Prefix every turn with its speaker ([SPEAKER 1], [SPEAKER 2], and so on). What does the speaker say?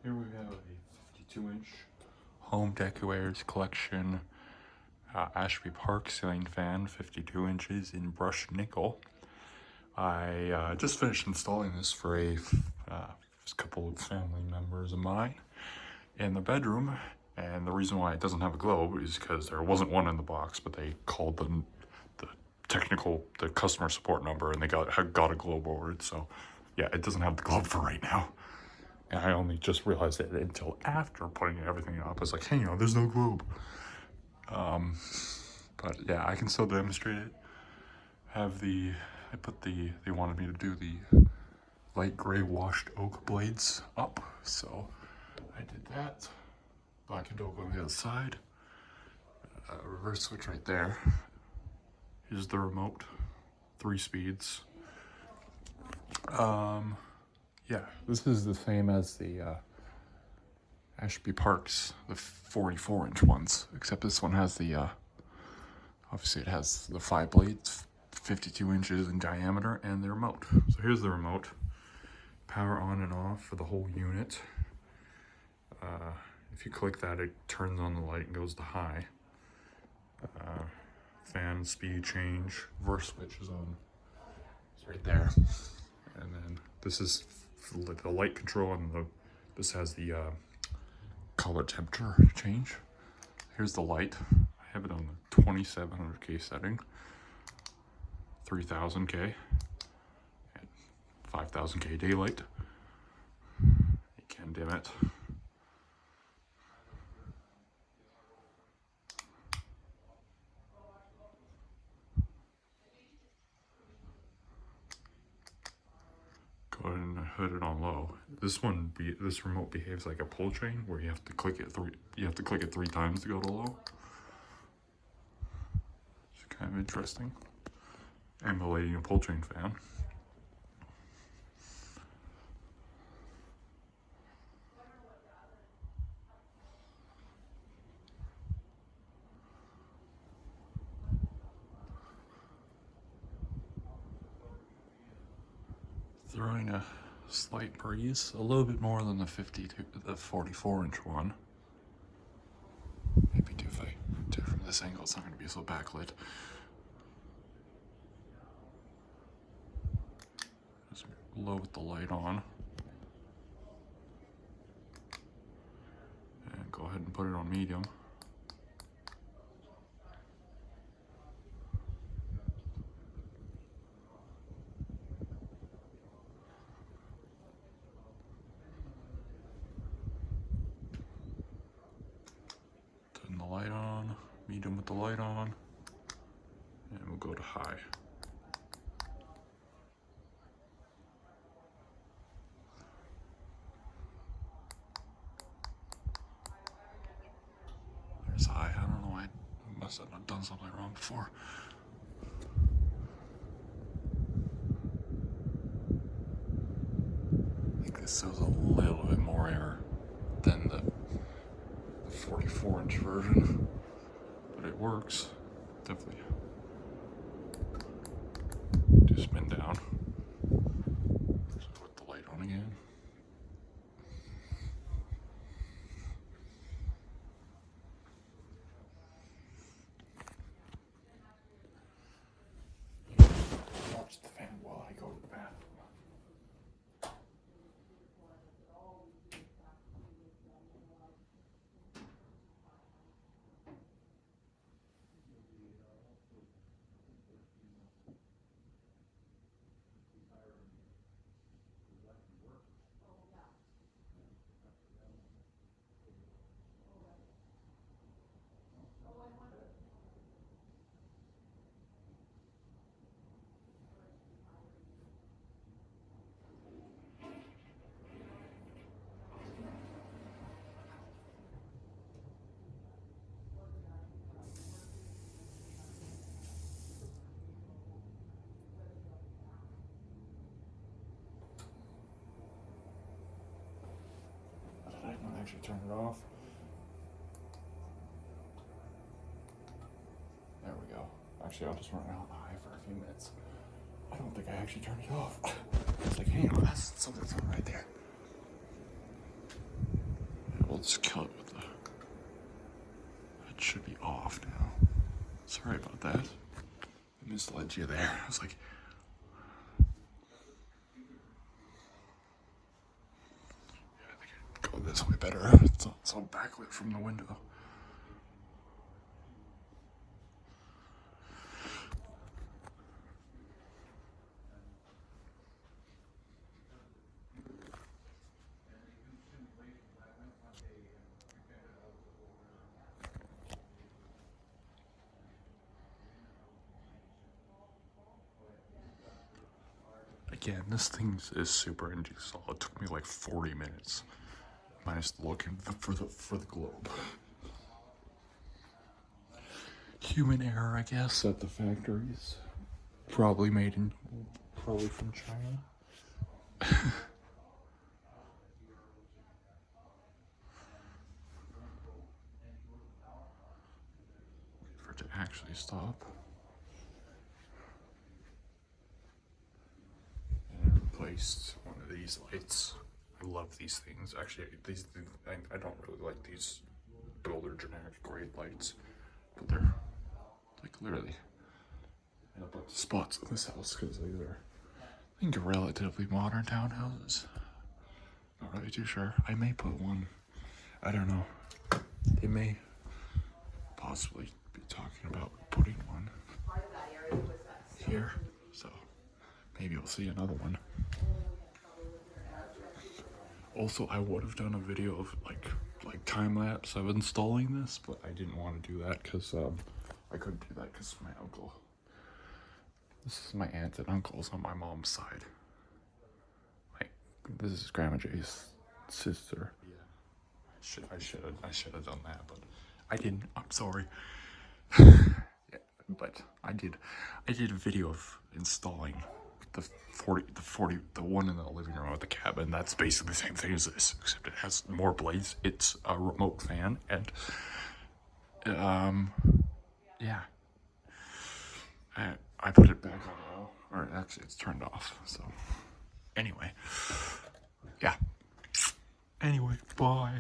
[SPEAKER 1] Here we have a 52-inch home Decorators collection Ashby Park ceiling fan, 52 inches in brushed nickel. I just finished installing this for a couple of family members of mine in the bedroom, and the reason why it doesn't have a globe is because there wasn't one in the box, but they called the customer support number and they got a globe ordered. So yeah, it doesn't have the globe for right now. And I only just realized it until after putting everything up. I was like, hey, there's no globe. But yeah, I can still demonstrate it. They wanted me to do the light gray washed oak blades up. So I did that. Blackened oak on the other side. Reverse switch right there. Here's the remote. 3 speeds. Yeah, this is the same as the Ashby Parks, the 44-inch ones, except this one has the, obviously it has the 5 blades, 52 inches in diameter, and the remote. So here's the remote. Power on and off for the whole unit. If you click that, it turns on the light and goes to high. Fan speed change, reverse switch is on. It's right there. And then this is the light control, and this has the color temperature change. Here's the light. I have it on the 2700K setting, 3000K, and 5000K daylight. You can dim it. Go ahead and put it on low. This remote behaves like a pull chain, where you have to click it 3 times to go to low. It's kind of interesting. Emulating a pull chain fan. Throwing a slight breeze, a little bit more than the 44-inch one. Maybe if I do it from this angle, it's not going to be so backlit. Just low with the light on. And go ahead and put it on medium. Turn the light on, medium with the light on, and we'll go to high. There's high. I don't know why. I must have done something wrong before. I think this shows a little bit more error than the 44-inch version, but it works. Definitely. Do spin down. Just put the light on again. Watch the fan while I go to the bathroom. I didn't actually turn it off. There we go. Actually, I'll just run it on high for a few minutes. I don't think I actually turned it off. It's like, hang on, that's something's on right there. let's kill it with the... It should be off now. Sorry about that. I misled you there. I was like... Yeah, I think I'd go this way better. It's all backlit from the window. Again, this thing is super install. It took me like 40 minutes, minus looking for the globe. Human error, I guess, at the factories. Probably from China. Wait for it to actually stop. And I replaced one of these lights. I love these things. Actually, I don't really like these builder generic grade lights, but they're like literally in a bunch of spots in this house because they're, I think, relatively modern townhouses. Not really too sure. I may put one. I don't know. They may possibly be talking about putting one here, so maybe we'll see another one. Also, I would have done a video of like time lapse of installing this, but I didn't want to do that because I couldn't do that because my uncle. This is my aunt and uncles on my mom's side. This is Grandma Jay's sister. Yeah, I should have done that, but I didn't. I'm sorry. Yeah, but I did a video of installing the one in the living room of the cabin. That's basically the same thing as this, except it has more blades. It's a remote fan, and yeah. I put it back on now, or actually it's turned off. So anyway, yeah. Anyway, bye.